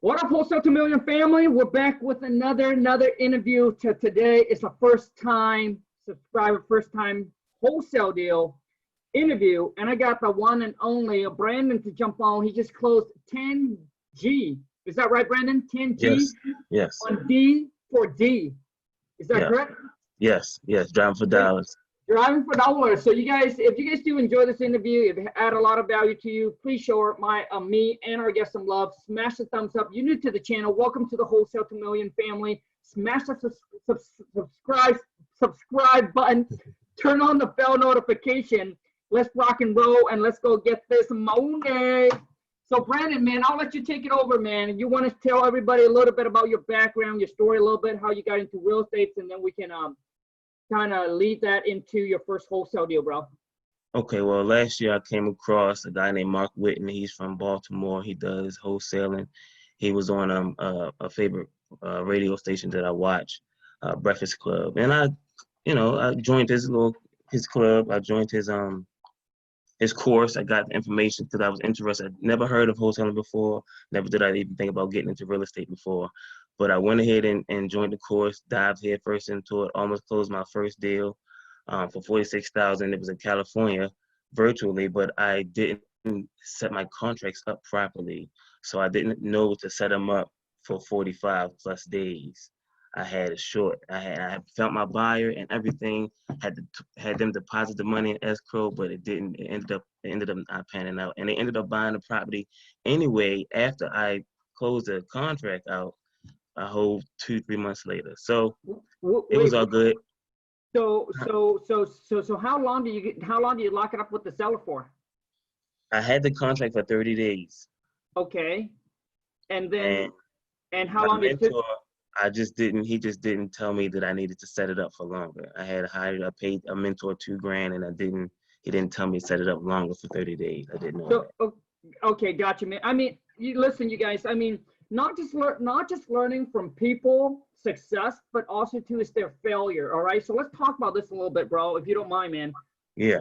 What up, Wholesale to Million family? We're back with another interview. Today it's a first time subscriber, first time wholesale deal interview, and I got the one and only Brandon to jump on. He just closed 10G. Is that right, Brandon? 10G. Yes. On D for D. Is that correct? Yes. Driving for dollars. Driving for dollars. So you guys, if you guys do enjoy this interview, if it add a lot of value to you, please show me and our guests some love. Smash the thumbs up. You're new to the channel. Welcome to the Wholesale to Million family. Smash the subscribe button. Turn on the bell notification. Let's rock and roll, and let's go get this money. So Brandon, man, I'll let you take it over, man. You want to tell everybody a little bit about your background, your story, a little bit, how you got into real estate, and then we can kind of lead that into your first wholesale deal, bro. Okay, well, last year I came across a guy named Mark Whitten. He's from Baltimore. He does wholesaling. He was on a favorite radio station that I watch, Breakfast Club, and I joined his club. I joined his course. I got the information because I was interested. I'd never heard of wholesaling before. Never did I even think about getting into real estate before. But I went ahead and joined the course, dived headfirst into it, almost closed my first deal for $46,000. It was in California virtually, but I didn't set my contracts up properly. So I didn't know to set them up for 45 plus days. I had it short. I had found my buyer and everything, had them deposit the money in escrow, but it didn't. It ended up not panning out. And they ended up buying the property anyway after I closed the contract out a whole 2-3 months later. So it was all good. So how long do you lock it up with the seller for? I had the contract for 30 days. Okay. And then and how long did it take? He just didn't tell me that I needed to set it up for longer. I paid a mentor $2,000, and he didn't tell me to set it up longer for 30 days. I didn't know that. Okay, gotcha, man. I mean, listen, you guys, I mean, not just learning from people success, but also too is their failure. All right. So let's talk about this a little bit, bro, if you don't mind, man. Yeah.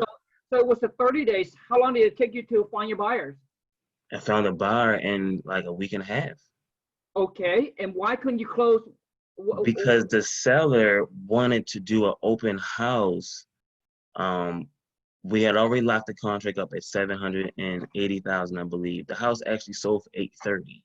So it was the 30 days. How long did it take you to find your buyers? I found a buyer in like a week and a half. Okay. And why couldn't you close? Because the seller wanted to do an open house. We had already locked the contract up at $780,000, I believe. The house actually sold for $830,000.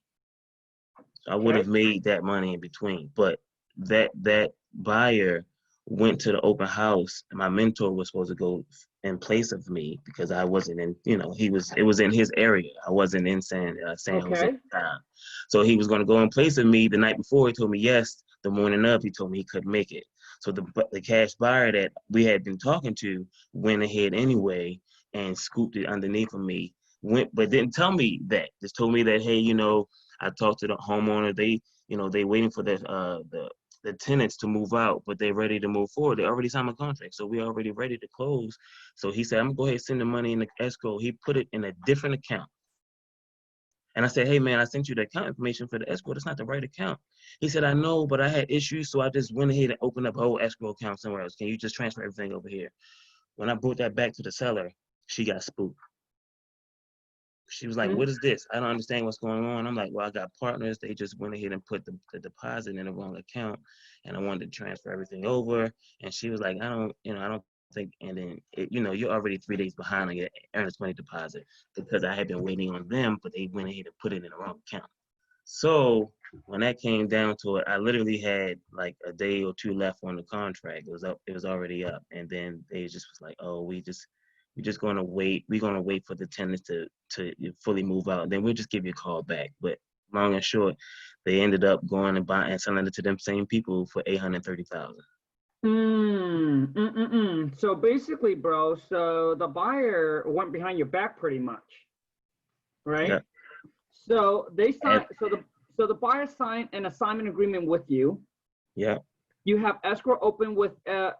So I would have made that money in between. But that buyer went to the open house, and my mentor was supposed to go in place of me because I wasn't in, it was in his area. I wasn't in San Jose at the time. So he was going to go in place of me the night before. He told me yes. The morning of, he told me he couldn't make it. So the cash buyer that we had been talking to went ahead anyway and scooped it underneath of me. But didn't tell me that. Just told me that, hey, I talked to the homeowner. They waiting for the tenants to move out, but they're ready to move forward. They already signed a contract, so we're already ready to close. So he said, I'm gonna go ahead and send the money in the escrow. He put it in a different account. And I said, hey, man, I sent you the account information for the escrow. That's not the right account. He said, I know, but I had issues, so I just went ahead and opened up a whole escrow account somewhere else. Can you just transfer everything over here? When I brought that back to the seller, she got spooked. She was like, what is this? I don't understand what's going on. I'm like, well, I got partners. They just went ahead and put the deposit in the wrong account, and I wanted to transfer everything over. And she was like, I don't think, and then, you're already 3 days behind on your earnest money deposit because I had been waiting on them, but they went ahead and put it in the wrong account. So when that came down to it, I literally had like a day or two left on the contract. It was already up. And then they just was like, oh, we're just going to wait. We're going to wait for the tenants to fully move out. And then we'll just give you a call back. But long and short, they ended up going and buying and selling it to them same people for $830,000. So basically, bro, so the buyer went behind your back pretty much, right? Yeah. So they signed. So the buyer signed an assignment agreement with you. Yeah. You have escrow open with a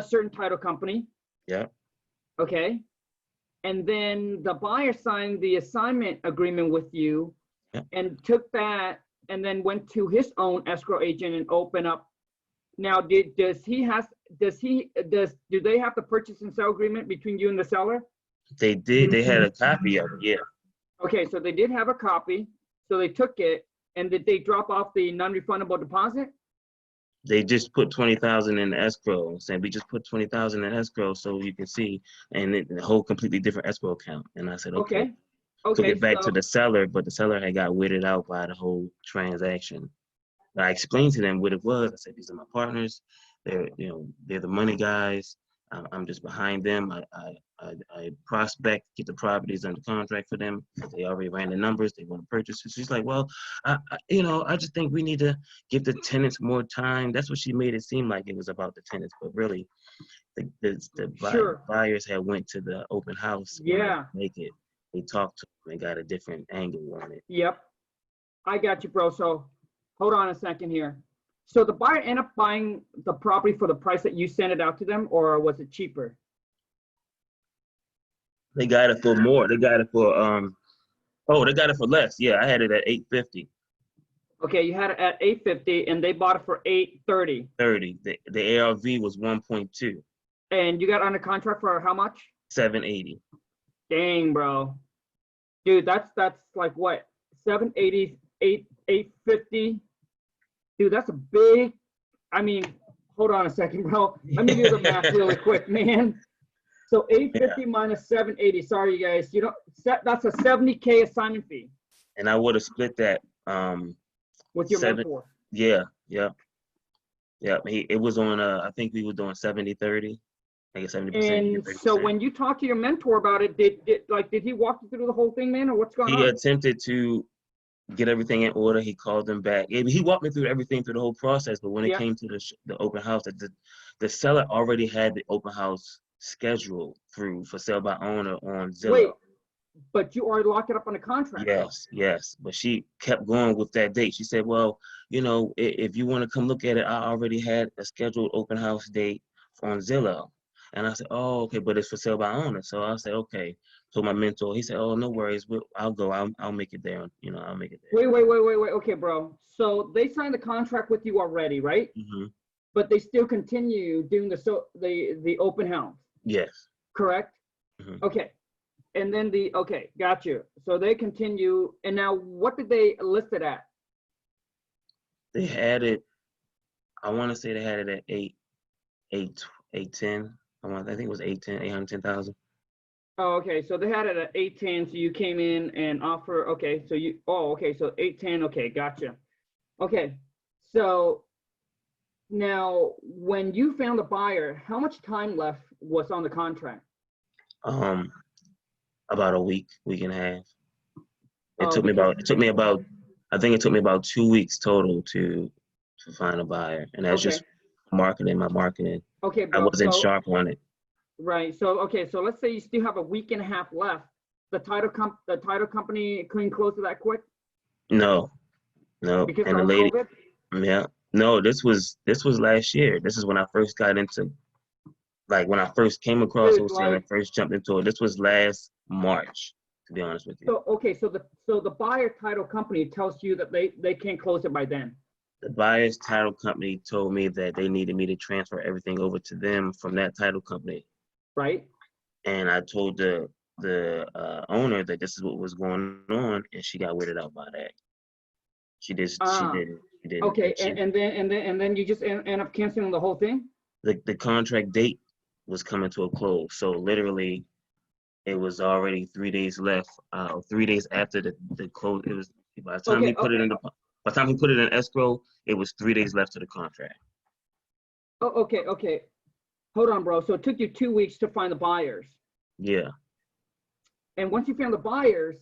certain title company. Yeah. Okay. And then the buyer signed the assignment agreement with you, and took that, and then went to his own escrow agent and opened up. Now, do they have the purchase and sale agreement between you and the seller? They did. They had a copy of it. Yeah. Okay, so they did have a copy. So they took it, And did they drop off the non-refundable deposit? They just put 20,000 in escrow, saying we just put 20,000 in escrow so you can see, and the whole completely different escrow account. And I said, okay. Took it back to the seller, but the seller had got weirded out by the whole transaction. But I explained to them what it was. I said, these are my partners. They're the money guys. I'm just behind them. I prospect, get the properties under contract for them. They already ran the numbers. They want to purchase it. She's like, well, I just think we need to give the tenants more time. That's what she made it seem like it was about the tenants, but really, the buyers had went to the open house. Yeah. They talked to them and got a different angle on it. Yep. I got you, bro. So hold on a second here. So the buyer ended up buying the property for the price that you sent it out to them, or was it cheaper? They got it for more. They got it for they got it for less. Yeah, I had it at $850. Okay, you had it at $850 and they bought it for $830. The ARV was 1.2. And you got under contract for how much? $780. Dang, bro. Dude, that's like what? $780, $850. Dude, that's a big, hold on a second, bro. Let me do the math really quick, man. So 850 minus 780. Sorry, you guys. That's a $70K assignment fee. And I would have split that. With your mentor. Yeah. It was on. I think we were doing 70-30. I guess 70%. And so when you talked to your mentor about it, did he walk you through the whole thing, man, or what's going on? He attempted to get everything in order. He called them back. He walked me through everything through the whole process. But when it came to the open house, the seller already had the open house scheduled through for sale by owner on Zillow. Wait, but you already locked it up on a contract. Yes. But she kept going with that date. She said, well, if you want to come look at it, I already had a scheduled open house date on Zillow. And I said, oh, okay, but it's for sale by owner. So I said, okay. So my mentor, he said, oh, no worries. I'll go. I'll make it there. I'll make it there. Wait. Okay, bro. So they signed the contract with you already, right? Mm-hmm. But they still continue doing the open house. Yes. Correct? Mm-hmm. Okay. And then got you. So they continue. And now what did they list it at? They had it, I want to say they had it at 810. I think it was 810,000. Oh, okay. So they had it at 810. So you came in and offer. Okay. So so 810. Okay. Gotcha. Okay. So now when you found a buyer, how much time left was on the contract? About a week and a half. It took me about I think it took me about 2 weeks total to find a buyer. And that's just my marketing. Okay, bro, I wasn't sharp on it. Right. So so let's say you still have a week and a half left. The title company couldn't close it that quick? No. Because and the lady COVID? Yeah. No, this was last year. This is when I first got into, when I first came across wholesale and first jumped into it. This was last March, to be honest with you. So the buyer title company tells you that they can't close it by then. The buyer's title company told me that they needed me to transfer everything over to them from that title company. Right. And I told the owner that this is what was going on, and she got weirded out by that. She didn't. Okay, and then you just end up canceling the whole thing? The contract date was coming to a close, so literally, it was already 3 days left. 3 days after the close, it was by the time he put it in escrow, it was 3 days left to the contract. Oh, okay. Hold on, bro. So it took you 2 weeks to find the buyers. Yeah. And once you found the buyers,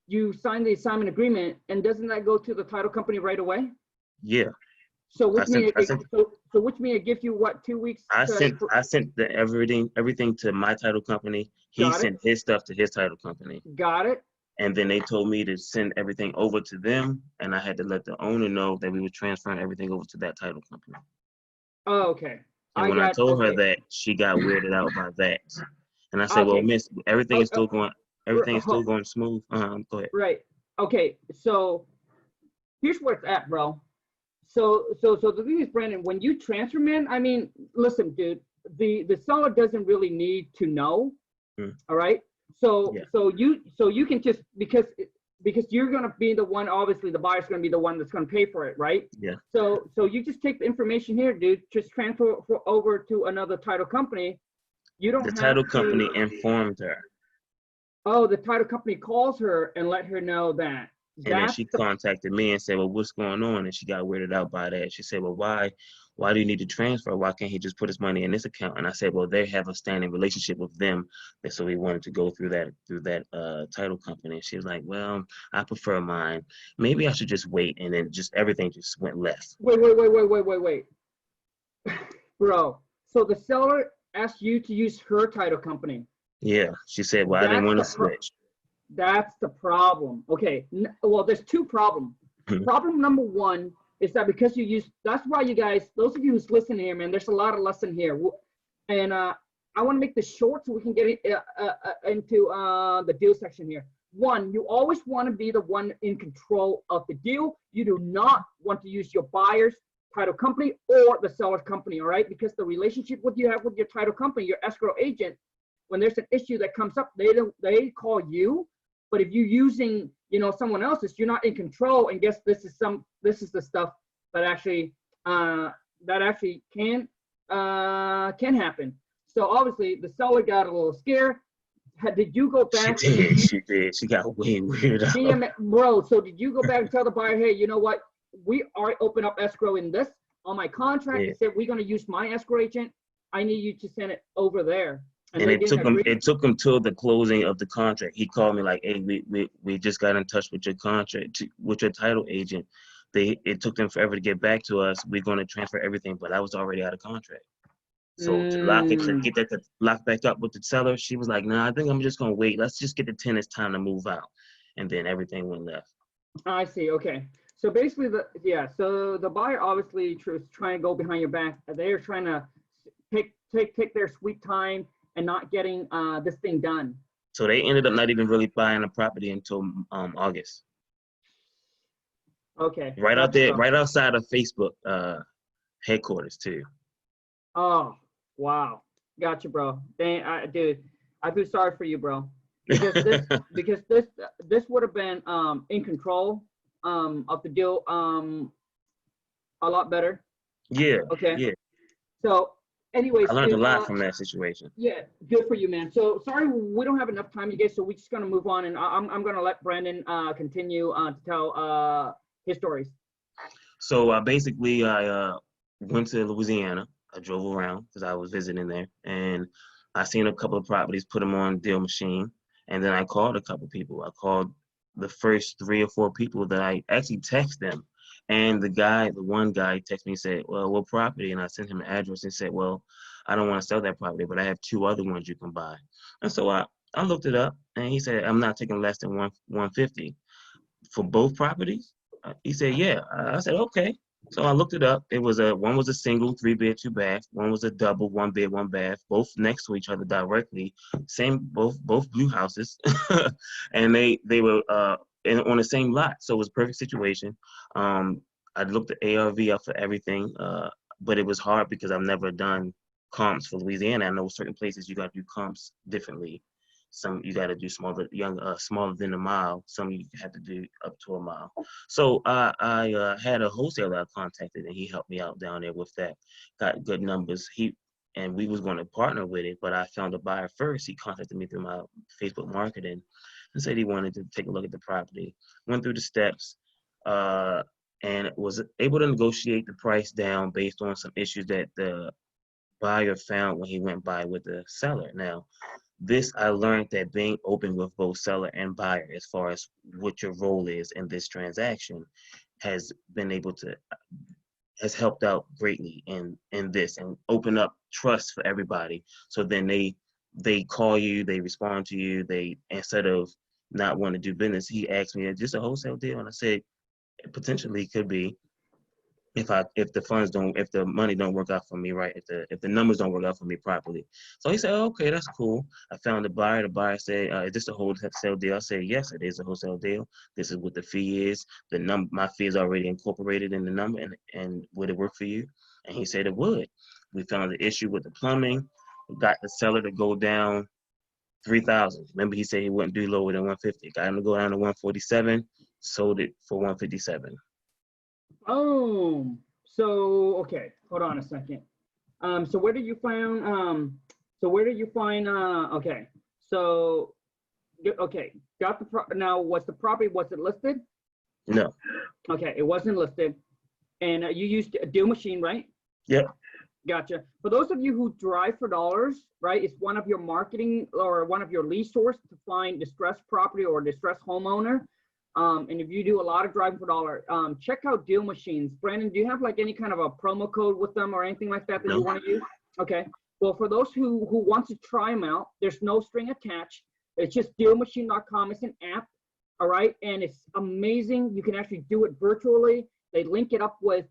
you signed the assignment agreement, and doesn't that go to the title company right away? Yeah. So which means it gives you what, 2 weeks? I sent everything to my title company. He sent his stuff to his title company. Got it. And then they told me to send everything over to them, and I had to let the owner know that we were transferring everything over to that title company. Oh, okay. And when I told her that, she got weirded out by that. And I said, well, miss, everything is still going smooth. Go ahead. Right. Okay. So here's where it's at, bro. So the thing is, Brandon, when you transfer, man, listen, dude, the seller doesn't really need to know. All right. So you can just, because because you're going to be the one, obviously the buyer's going to be the one that's going to pay for it, right? Yeah. So you just take the information here, dude, just transfer over to another title company. You don't have The title to, company informed her. Oh, the title company calls her and let her know that. And then she contacted me and said, well, what's going on? And she got weirded out by that. She said, well, why do you need to transfer? Why can't he just put his money in this account? And I said, well, they have a standing relationship with them. And so we wanted to go through that title company. And she was like, well, I prefer mine. Maybe I should just wait. And then everything just went left. Wait. Bro, so the seller asked you to use her title company. Yeah. She said, well, I didn't want to switch. That's the problem. Okay. Well, there's two problems. Problem number one is that because you use, that's why you guys, those of you who's listening here, man, there's a lot of lesson here. And I want to make this short so we can get into the deal section here. One, you always want to be the one in control of the deal. You do not want to use your buyer's title company or the seller's company, all right? Because the relationship you have with your title company, your escrow agent, when there's an issue that comes up, they call you. But if you're using, someone else's, you're not in control. And guess this is the stuff that actually can happen. So obviously the seller got a little scared. Did you go back? She did. She got way weird. Bro, so did you go back and tell the buyer, hey, you know what? We are open up escrow in this on my contract. Yeah. They said we're going to use my escrow agent. I need you to send it over there. And it took him till the closing of the contract. He called me like, hey, we just got in touch with your contract, with your title agent. It took them forever to get back to us. We're going to transfer everything, but I was already out of contract. So to get that to lock back up with the seller, she was like, nah, I think I'm just going to wait. Let's just get the tenants time to move out. And then everything went left. I see. Okay. So basically, so the buyer obviously is trying to go behind your back. They're trying to take their sweet time and not getting this thing done. So they ended up not even really buying the property until August. Okay. Right out there, right outside of Facebook headquarters too. Oh, wow. Gotcha, bro. Dang, dude, I feel sorry for you, bro. Because this would have been in control of the deal a lot better. Yeah. Okay. Yeah. So anyways, I learned a lot from that situation. Yeah, good for you, man. So sorry, we don't have enough time, you guys, so we're just gonna move on, and I'm gonna let Brandon continue to tell his stories. So basically, I went to Louisiana. I drove around because I was visiting there, and I seen a couple of properties, put them on Deal Machine, and then I called a couple people. I called the first 3 or 4 people that I actually text them. And the one guy texted me and said, well, what property? And I sent him an address and said, well, I don't want to sell that property, but I have 2 other ones you can buy. And so I looked it up, and he said, I'm not taking less than 150 for both properties. He said, yeah. I said, okay. So I looked it up. It was one was a single 3-bed, 2-bath. One was a double 1-bed, 1-bath, both next to each other directly. Same, both blue houses, and they were on the same lot. So it was a perfect situation. I looked at ARV up for everything, but it was hard because I've never done comps for Louisiana. I know certain places you got to do comps differently. Some you got to do smaller than a mile. Some you have to do up to a mile. So I had a wholesaler I contacted, and he helped me out down there with that. Got good numbers. And we was going to partner with it, but I found a buyer first. He contacted me through my Facebook marketing and said he wanted to take a look at the property. Went through the steps, and was able to negotiate the price down based on some issues that the buyer found when he went by with the seller. Now, this I learned that being open with both seller and buyer as far as what your role is in this transaction has helped out greatly in this and open up trust for everybody. So then they call you, they respond to you, they instead of not wanting to do business, he asked me, is this a wholesale deal? And I said, it potentially could be. If the money don't work out for me, right? If the numbers don't work out for me properly. So he said, oh, okay, that's cool. I found the buyer. The buyer said, is this a wholesale deal? I said, yes, it is a wholesale deal. This is what the fee is. My fee is already incorporated in the number, and would it work for you? And he said it would. We found the issue with the plumbing. We got the seller to go down 3,000. Remember, he said he wouldn't do lower than 150. Got him to go down to 147. Sold it for 157. Oh, so okay, hold on a second. So where did you find okay, so okay, got the now was the property, was it listed? No. Okay, it wasn't listed. And you used a deal machine, right? Yep. Gotcha. For those of you who drive for dollars, right, it's one of your marketing or one of your lead source to find distressed property or distressed homeowner. And if you do a lot of driving for dollar, check out deal machines. Brandon, do you have like any kind of a promo code with them or anything like that that you want to use? Okay. Well, for those who want to try them out, there's no string attached. It's just dealmachine.com. It's an app. All right. And it's amazing. You can actually do it virtually. They link it up with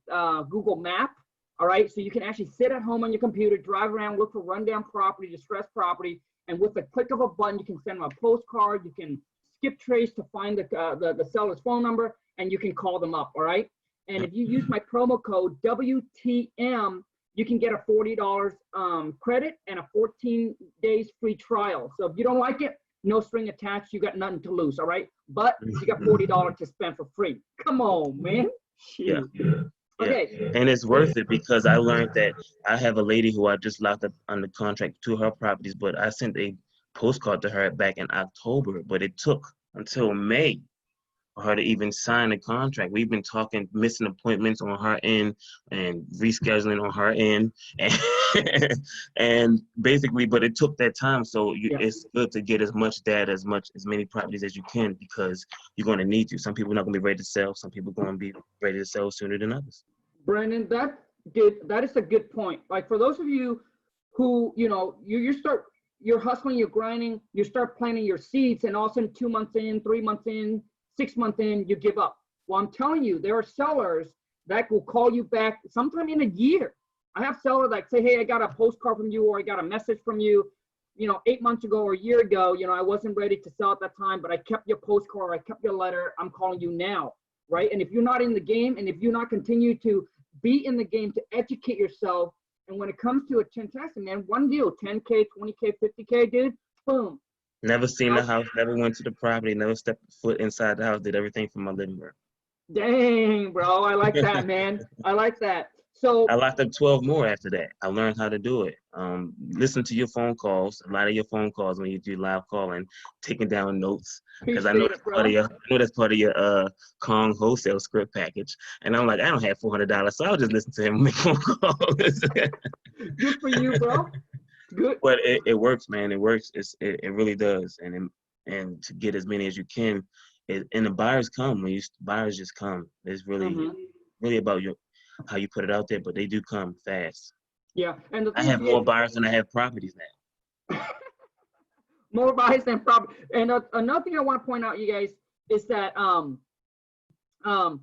Google Map. All right. So you can actually sit at home on your computer, drive around, look for rundown property, distressed property. And with the click of a button, you can send them a postcard. You can skip trace to find the seller's phone number, and you can call them up. All right. And if you use my promo code WTM, you can get a $40 credit and a 14 days free trial. So if you don't like it, no string attached. You got nothing to lose. All right. But you got $40 to spend for free. Come on, man. Yeah. Okay. Yeah. And it's worth it because I learned that I have a lady who I just locked up under contract to her properties, but I sent a postcard to her back in October, but it took until May for her to even sign a contract. We've been talking, missing appointments on her end and rescheduling on her end, and basically, but it took that time. So it's good to get as much data, as many properties as you can, because you're going to need to. Some people are not going to be ready to sell. Some people are going to be ready to sell sooner than others. Brandon, that is a good point. Like for those of you who, you're hustling, you're grinding, you start planting your seeds, and all of a sudden 2 months in, 3 months in, 6 months in, you give up. Well, I'm telling you, there are sellers that will call you back sometime in a year. I have sellers that say, hey, I got a postcard from you, or I got a message from you, 8 months ago or a year ago, I wasn't ready to sell at that time, but I kept your postcard, I kept your letter, I'm calling you now, right? And if you're not in the game, and if you not continue to be in the game to educate yourself, and when it comes to a fantastic, man, one deal, 10K, 20K, 50K, dude, boom. Never seen the house, never went to the property, never stepped foot inside the house, did everything from my living room. Dang, bro, I like that, man. I like that. So I locked up 12 more after that. I learned how to do it. Listen to your phone calls, a lot of your phone calls when you do live calling, taking down notes, because I know that's part of your Khang Wholesale Script package. And I'm like, I don't have $400, so I'll just listen to him and make phone calls. Good for you, bro. Good. But it works, man. It works. It really does. And to get as many as you can, and the buyers come when buyers just come. It's really really about how you put it out there, but they do come fast. Yeah, and I have more buyers than I have properties now. More buyers than property. And another thing I want to point out, you guys, is that the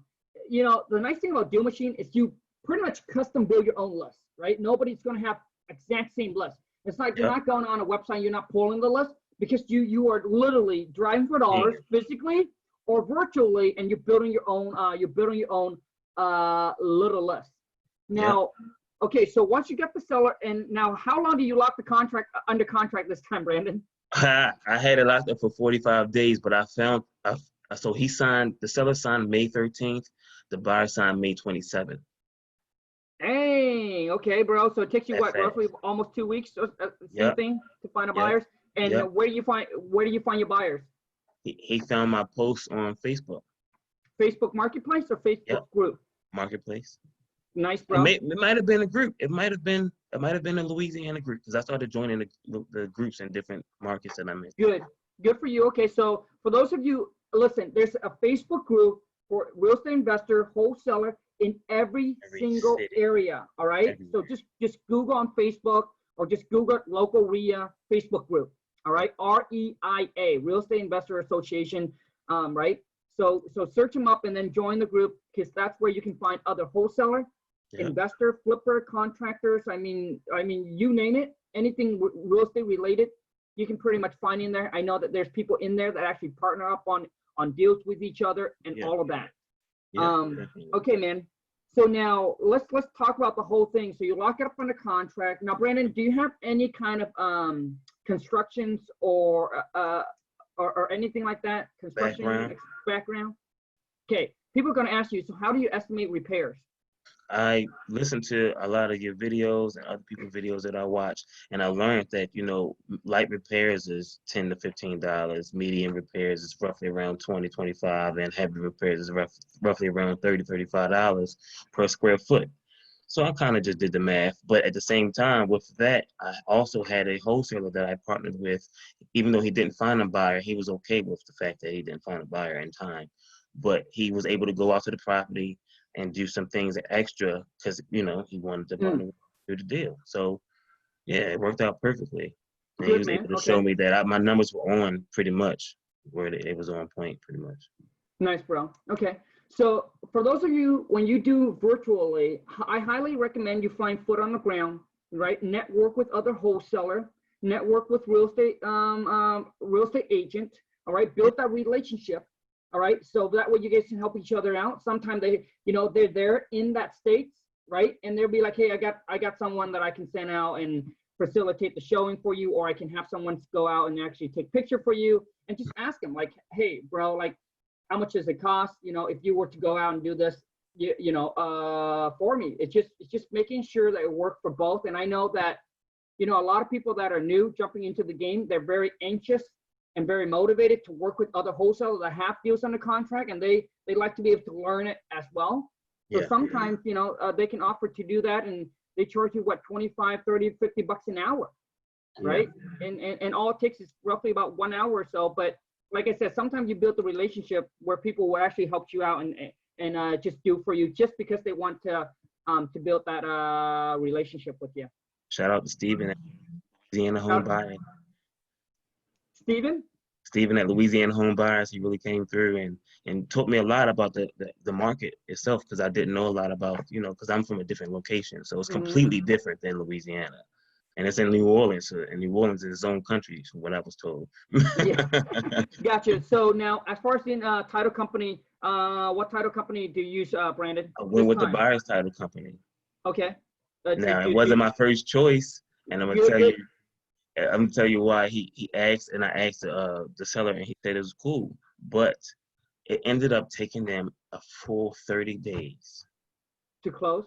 nice thing about Deal Machine is you pretty much custom build your own list, right? Nobody's going to have exact same list. It's like you're not going on a website, you're not pulling the list, because you are literally driving for dollars physically or virtually, and you're building your own little list. Now, okay, so once you get the seller, and now how long do you lock the contract under contract this time, Brandon? I had it locked up for 45 days, but so the seller signed May 13th, the buyer signed May 27th. Dang, okay, bro. So it takes you roughly almost 2 weeks, same thing, to find a buyers. And where do you find your buyers? He found my post on Facebook. Facebook Marketplace or Facebook group? Marketplace. Nice, bro. It might have been a group. It might have been a Louisiana group, because I started joining the groups in different markets that I'm in. Good for you. Okay, so for those of you, listen, there's a Facebook group for real estate investor, wholesaler in every single city. Area. All right. So just Google on Facebook, or just Google local REIA Facebook group. All right. REIA, Real Estate Investor Association. Right. So search them up and then join the group, because that's where you can find other wholesaler, investor, flipper, contractors. I mean, you name it, anything real estate related, you can pretty much find in there. I know that there's people in there that actually partner up on deals with each other and all of that. Okay, man. So now let's talk about the whole thing. So you lock it up on a contract. Now, Brandon, do you have any kind of constructions or anything like that? Construction background? Okay. People are going to ask you, so how do you estimate repairs? I listened to a lot of your videos and other people's videos that I watch, and I learned that, you know, light repairs is $10 to $15, medium repairs is roughly around $20, $25, and heavy repairs is roughly around $30, $35 per square foot. So I kind of just did the math, but at the same time with that, I also had a wholesaler that I partnered with. Even though he didn't find a buyer, he was okay with the fact that he didn't find a buyer in time, but he was able to go out to the property and do some things extra because, you know, he wanted to partner do the deal. So yeah, it worked out perfectly. And he was able to show me that my numbers were on pretty much where it was on point pretty much. Nice, bro. Okay. So for those of you, when you do virtually, I highly recommend you find foot on the ground, right? Network with other wholesaler, network with real estate agent, all right? Build that relationship. All right, so that way you guys can help each other out. Sometimes they, you know, they're there in that state, right? And they'll be like, hey, I got someone that I can send out and facilitate the showing for you, or I can have someone go out and actually take picture for you, and just ask them like, hey, bro, like, how much does it cost? You know, if you were to go out and do this, for me, it's just making sure that it works for both. And I know that, you know, a lot of people that are new jumping into the game, they're very anxious and very motivated to work with other wholesalers that have deals under contract, and they like to be able to learn it as well. So sometimes, you know, they can offer to do that, and they charge you what, 25, 30, 50 bucks an hour, right? And all it takes is roughly about 1 hour or so. But like I said, sometimes you build a relationship where people will actually help you out and just do for you just because they want to build that relationship with you. Shout out to Steven at Louisiana Home Buying. Steven at Louisiana Home Buyers, he really came through and taught me a lot about the market itself, because I didn't know a lot about, you know, because I'm from a different location. So it's completely different than Louisiana. And it's in New Orleans, and New Orleans is its own country, from what I was told. Gotcha. So now, as far as the title company, what title company do you use, Brandon? I went with the buyer's title company. Okay. Now, it wasn't my first choice, and I'm gonna tell you why. He asked, and I asked the seller, and he said it was cool, but it ended up taking them a full 30 days to close,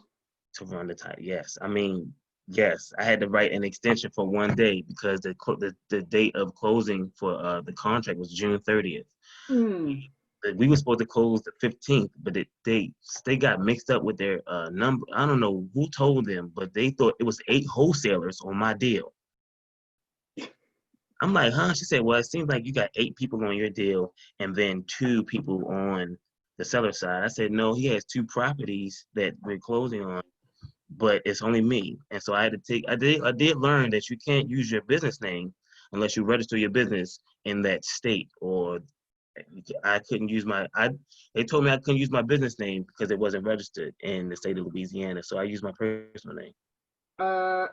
to run the title. Yes, I mean, yes, I had to write an extension for 1 day because the date of closing for the contract was June 30th. We were supposed to close the 15th, but they got mixed up with their number. I don't know who told them, but they thought it was 8 wholesalers on my deal. I'm like, huh? She said, well, it seems like you got 8 people on your deal and then 2 people on the seller side. I said, no, he has 2 properties that we're closing on, but it's only me. And so I had to I did learn that you can't use your business name unless you register your business in that state, or I couldn't use they told me I couldn't use my business name because it wasn't registered in the state of Louisiana. So I used my personal name.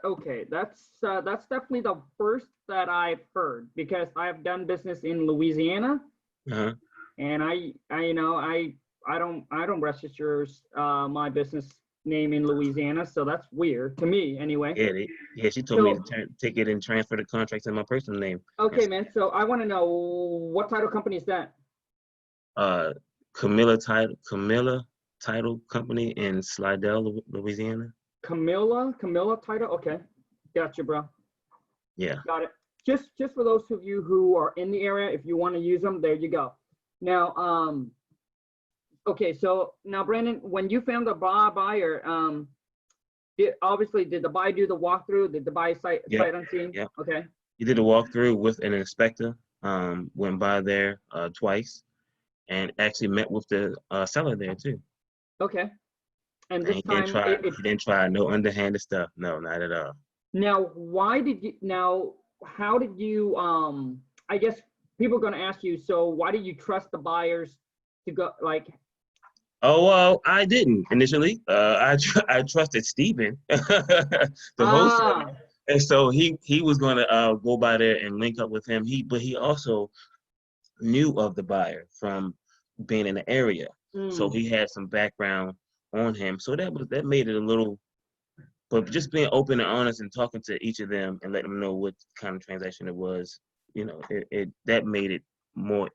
Okay, that's definitely the first that I've heard, because I've done business in Louisiana, and I don't register my business name in Louisiana, so that's weird to me anyway. Yeah, she told me to take it and transfer the contracts in my personal name. Okay, man. So I want to know, what title company is that? Camilla Title Company in Slidell, Louisiana. Camilla title. Okay, gotcha, bro. Yeah, got it. Just for those of you who are in the area, if you want to use them, there you go. Now, okay, so now, Brandon, when you found the buyer, did the buyer do the walkthrough? Did the buyer sight unseen? Yeah. Okay. He did a walkthrough with an inspector. Went by there twice, and actually met with the seller there too. Okay. And this time he didn't try no underhanded stuff. No, not at all. Now, how did you, I guess people are going to ask you, so why did you trust the buyers to go, like? Oh, well, I didn't initially. I trusted Steven, the wholesaler. And so he was going to go by there and link up with him. But he also knew of the buyer from being in the area. So he had some background on him. So that made it a little, but just being open and honest and talking to each of them and letting them know what kind of transaction it was, you know, that made it more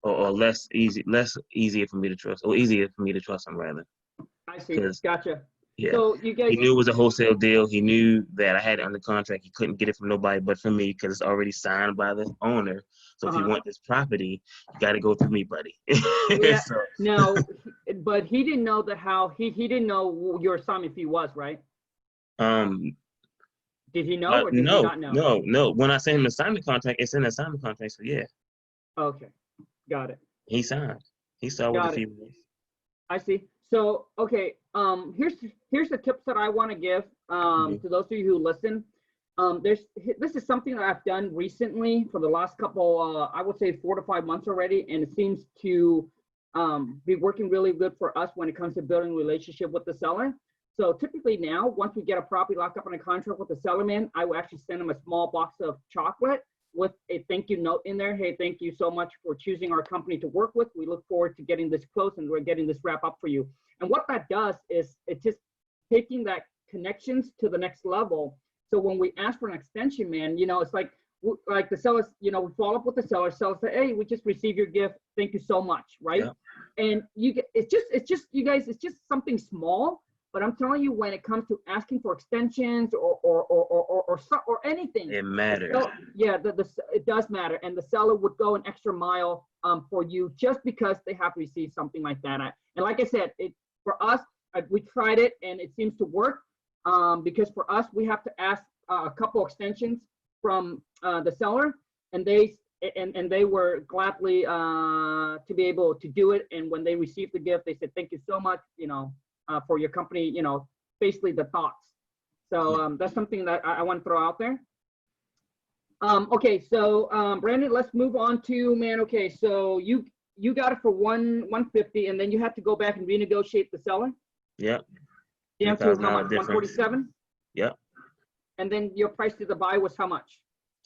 or less easier for me to trust, or easier for me to trust him rather. I see. Gotcha. Yeah. So you guys, he knew it was a wholesale deal. He knew that I had it under contract. He couldn't get it from nobody but from me because it's already signed by the owner. So if you want this property, you got to go through me, buddy. Yeah. So, No, but he didn't know he didn't know your assignment fee was, right? Did he know or did he not know? No. When I sent him the assignment contract, it's in the assignment contract. So yeah. Okay, got it. He signed. He saw what the fee was. I see. So, okay, here's the tips that I want to give to those of you who listen. This is something that I've done recently for the last couple, I would say 4 to 5 months already, and it seems to be working really good for us when it comes to building a relationship with the seller. So typically now, once we get a property locked up in a contract with the seller, man, I will actually send them a small box of chocolate with a thank you note in there. Hey, thank you so much for choosing our company to work with. We look forward to getting this close and we're getting this wrap up for you. And what that does is it's just taking that connections to the next level. So when we ask for an extension, man, you know, it's like the sellers, you know, we follow up with the seller say, hey, we just received your gift. Thank you so much. Right. Yeah. And it's just, you guys, it's just something small. But I'm telling you, when it comes to asking for extensions or anything, it matters. Yeah, it does matter, and the seller would go an extra mile for you just because they have received something like that. And like I said, for us, we tried it and it seems to work because for us, we have to ask a couple extensions from the seller, and they were gladly to be able to do it. And when they received the gift, they said, "Thank you so much," you know. For your company, you know, basically the thoughts. So that's something that I want to throw out there. Okay, so Brandon, let's move on to, man, okay, so you got it for 150 and then you have to go back and renegotiate the seller? Yeah. Down to how much, 147? Yeah. And then your price to the buy was how much?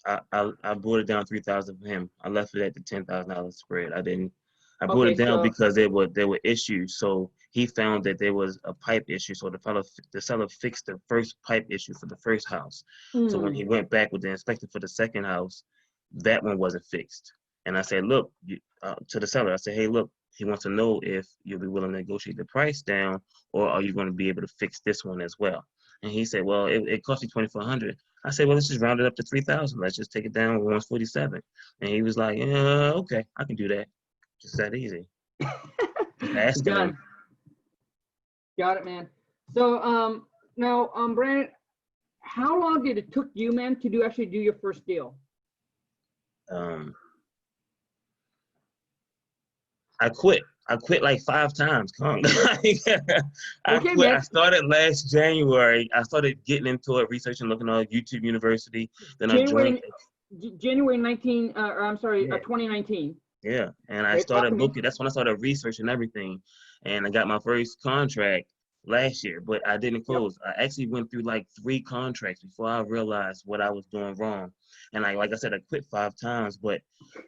I brought it down 3,000 for him. I left it at the $10,000 spread. I brought it down because there were issues. So he found that there was a pipe issue. So the seller fixed the first pipe issue for the first house. So when he went back with the inspector for the second house, that one wasn't fixed. And I said, look, to the seller, I said, hey, look, he wants to know if you'll be willing to negotiate the price down, or are you going to be able to fix this one as well? And he said, well, it cost you $2,400. I said, well, let's just round it up to 3,000. Let's just take it down to 147. And he was like, yeah, okay, I can do that. Just that easy. Just Got it, man. So now, Brandon, how long did it took you, man, to actually do your first deal? I quit like 5 times. I quit. Man. I started last January. I started getting into it, researching, looking on YouTube University. Then January 2019. Yeah, and I started looking. That's when I started researching everything, and I got my first contract last year, but I didn't close. Yep. I actually went through like 3 contracts before I realized what I was doing wrong. And like I said, I quit 5 times, but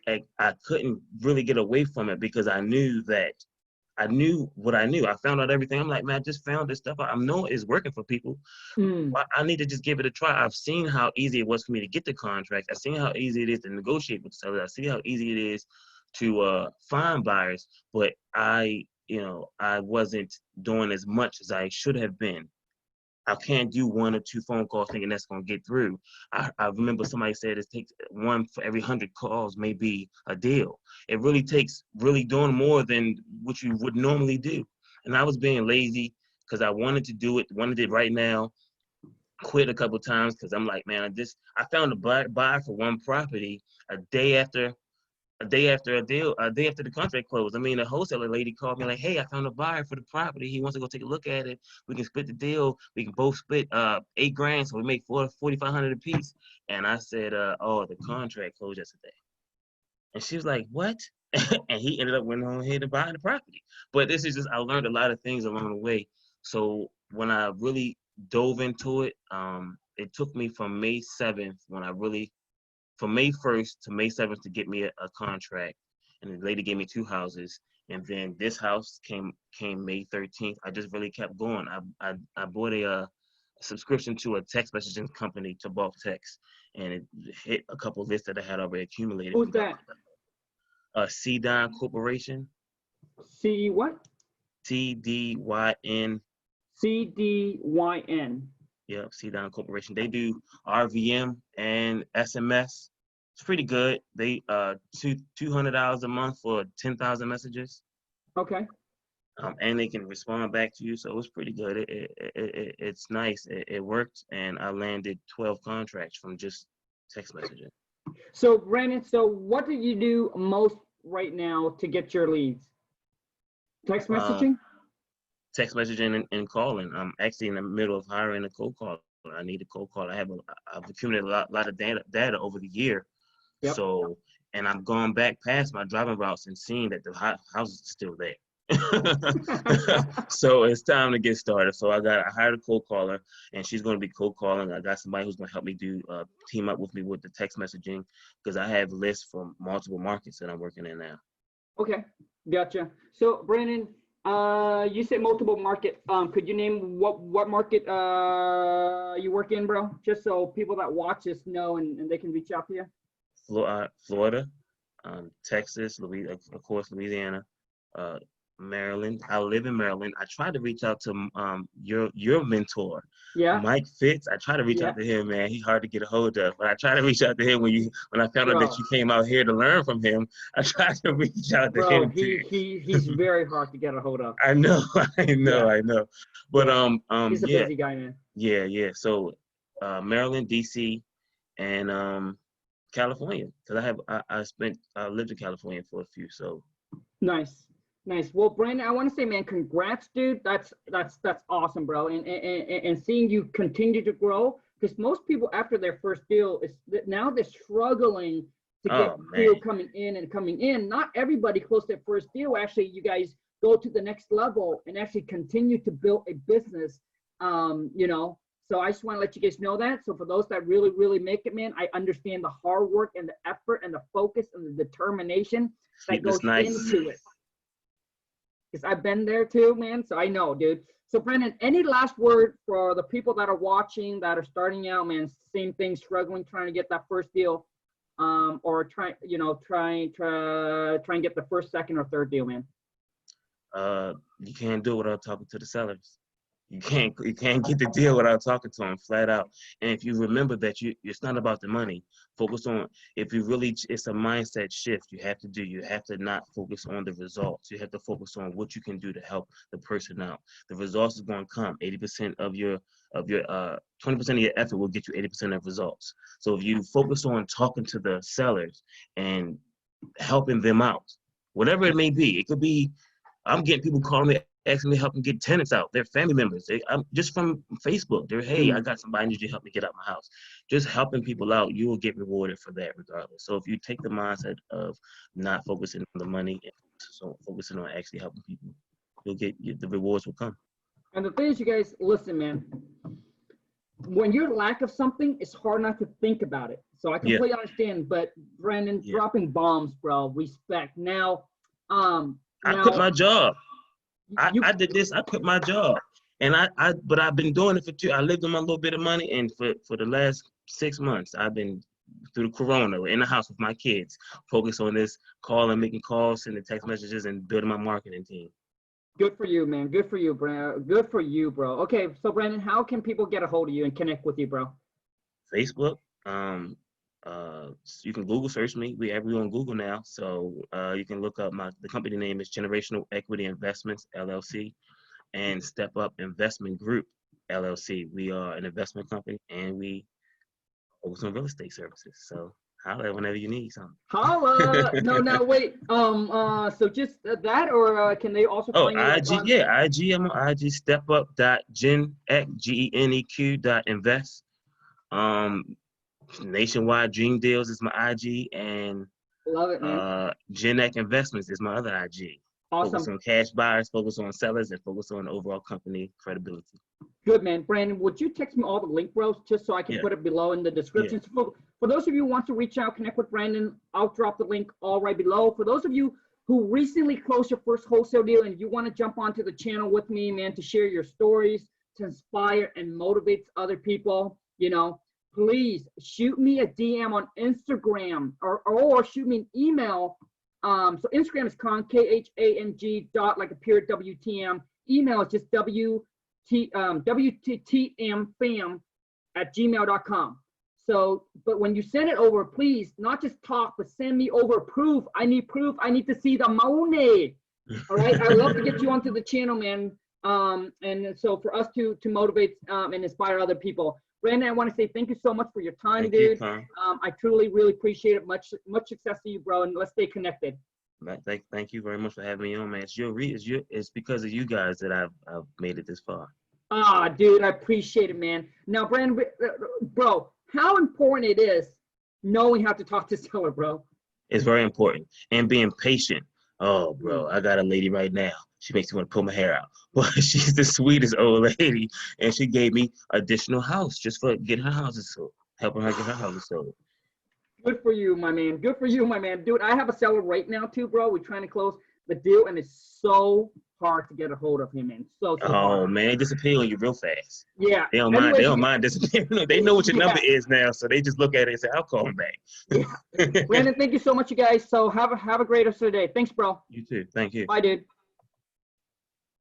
I couldn't really get away from it because I knew what I knew. I found out everything. I'm like, man, I just found this stuff. I know it's working for people. I need to just give it a try. I've seen how easy it was for me to get the contract. I've seen how easy it is to negotiate with sellers. I see how easy it is to find buyers, but I wasn't doing as much as I should have been. I can't do 1 or 2 phone calls thinking that's going to get through. I remember somebody said it takes 1 for every 100 calls may be a deal. It really takes doing more than what you would normally do. And I was being lazy because I wanted to do it, wanted it right now. Quit a couple times because I'm like, man, I found a buyer for 1 property a day after the contract closed. I mean, a wholesaler lady called me like, hey, I found a buyer for the property. He wants to go take a look at it. We can split the deal. We can both split $8,000, so we make $4,500 a piece. And I said, oh, the contract closed yesterday. And she was like, what? And he ended up went on ahead and buying the property. But this is just, I learned a lot of things along the way. So when I really dove into it, it took me from May 7th from May 1st to May 7th to get me a contract. And the lady gave me 2 houses. And then this house came May 13th. I just really kept going. I bought a subscription to a text messaging company, to bulk text, and it hit a couple lists that I had already accumulated. Who's that? Sheeeiitt Corporation. C what? CDYN. CDYN. Yep, Sheeeiitt Corporation. They do RVM and SMS. It's pretty good. They $200 a month for 10,000 messages. Okay. And they can respond back to you, so it's pretty good. It's nice. It worked, and I landed 12 contracts from just text messaging. So Brandon, so what do you do most right now to get your leads? Text messaging? Text messaging and calling. I'm actually in the middle of hiring a cold caller. I need a cold caller. I've accumulated a lot of data over the year. Yep. So, and I've gone back past my driving routes and seen that the house is still there. So it's time to get started. So I hired a cold caller, and she's going to be cold calling. I got somebody who's going to help me team up with me with the text messaging, because I have lists from multiple markets that I'm working in now. Okay, gotcha. So Brandon, you said multiple market. Could you name what market you work in, bro? Just so people that watch this know and they can reach out to you. Florida, Texas, of course, Louisiana, Maryland. I live in Maryland. I tried to reach out to your mentor, Mike Fitz. I tried to reach out to him, man. He's hard to get a hold of. But I tried to reach out to him when I found out that you came out here to learn from him. I tried to reach out to him. He's very hard to get a hold of. I know. But he's a busy guy, man. Yeah. So Maryland, DC, and California, because I lived in California for a few. So nice. Well, Brandon, I want to say, man, congrats, dude. That's awesome, bro. And seeing you continue to grow, because most people after their first deal now they're struggling to get deal coming in. Not everybody close to their first deal. Actually, you guys go to the next level and actually continue to build a business. So I just want to let you guys know that. So for those that really, really make it, man, I understand the hard work and the effort and the focus and the determination that goes into it. Because I've been there too, man. So I know, dude. So Brandon, any last word for the people that are watching, that are starting out, man? Same thing, struggling, trying to get that first deal, or try and get the first, second, or third deal, man. You can't do it without talking to the sellers. You can't get the deal without talking to them, flat out. And if you remember that it's not about the money. Focus on, it's a mindset shift you have to not focus on the results. You have to focus on what you can do to help the person out. The results is going to come. 80% of your 20% of your effort will get you 80% of results. So if you focus on talking to the sellers and helping them out, whatever it may be, it could be, I'm getting people calling me, asking me to help them get tenants out. They're family members. I'm just from Facebook. They're, hey, I got somebody, I need you to help me get out my house. Just helping people out, you will get rewarded for that regardless. So if you take the mindset of not focusing on the money and focusing on actually helping people, you'll get the rewards will come. And the thing is, you guys, listen, man. When you're lack of something, it's hard not to think about it. So I completely understand. But Brandon, dropping bombs, bro. Respect. Now, I quit my job. I did this. I quit my job, and but I've been doing it for I lived on my little bit of money, and for the last 6 months, I've been through the corona in the house with my kids, focused on this, making calls, sending text messages, and building my marketing team. Good for you, man. Good for you, bro. Good for you, bro. Okay, so Brandon, how can people get a hold of you and connect with you, bro? Facebook. You can Google search me. We're on Google now, so you can look up the company name is Generational Equity Investments LLC, and Step Up Investment Group LLC. We are an investment company, and we focus on real estate services. So holla whenever you need something. Holla! No, wait. So just that, or can they also find you? IG, IG. I'm on IG. stepup.geneq.invest. Nationwide Dream Deals is my IG, and love it, man. GenEq Investments is my other IG. Awesome. Focus on cash buyers, focus on sellers, and focus on overall company credibility. Good, man. Brandon, would you text me all the link, bros, just so I can put it below in the description? So for those of you who want to reach out, connect with Brandon, I'll drop the link all right below. For those of you who recently closed your first wholesale deal and you want to jump onto the channel with me, man, to share your stories, to inspire and motivate other people, you know, please shoot me a DM on Instagram or shoot me an email. So Instagram is Khang, KHANG dot, like a period, WTM. Email is just WTTMfam@gmail.com. So, but when you send it over, please, not just talk, but send me over proof. I need proof. I need to see the money. All right. I'd love to get you onto the channel, man. And so for us to motivate and inspire other people. Brandon, I want to say thank you so much for your time, dude. I truly, really appreciate it. Much success to you, bro. And let's stay connected. Thank you very much for having me on, man. It's because of you guys that I've made it this far. Ah, dude, I appreciate it, man. Now, Brandon, bro, how important it is knowing how to talk to seller, bro. It's very important. And being patient. Oh, bro, I got a lady right now. She makes me want to pull my hair out. But she's the sweetest old lady. And she gave me additional house just for getting her houses sold, helping her get her houses sold. Good for you, my man. Good for you, my man. Dude, I have a seller right now, too, bro. We're trying to close the deal, and it's so hard to get a hold of him, man. So hard. Man, they disappear on you real fast. Yeah. They don't mind. They don't mind disappearing. They know what your number is now, so they just look at it and say, "I'll call him back." Yeah. Brandon, thank you so much, you guys. So have a great rest of the day. Thanks, bro. You too. Thank you. Bye, dude.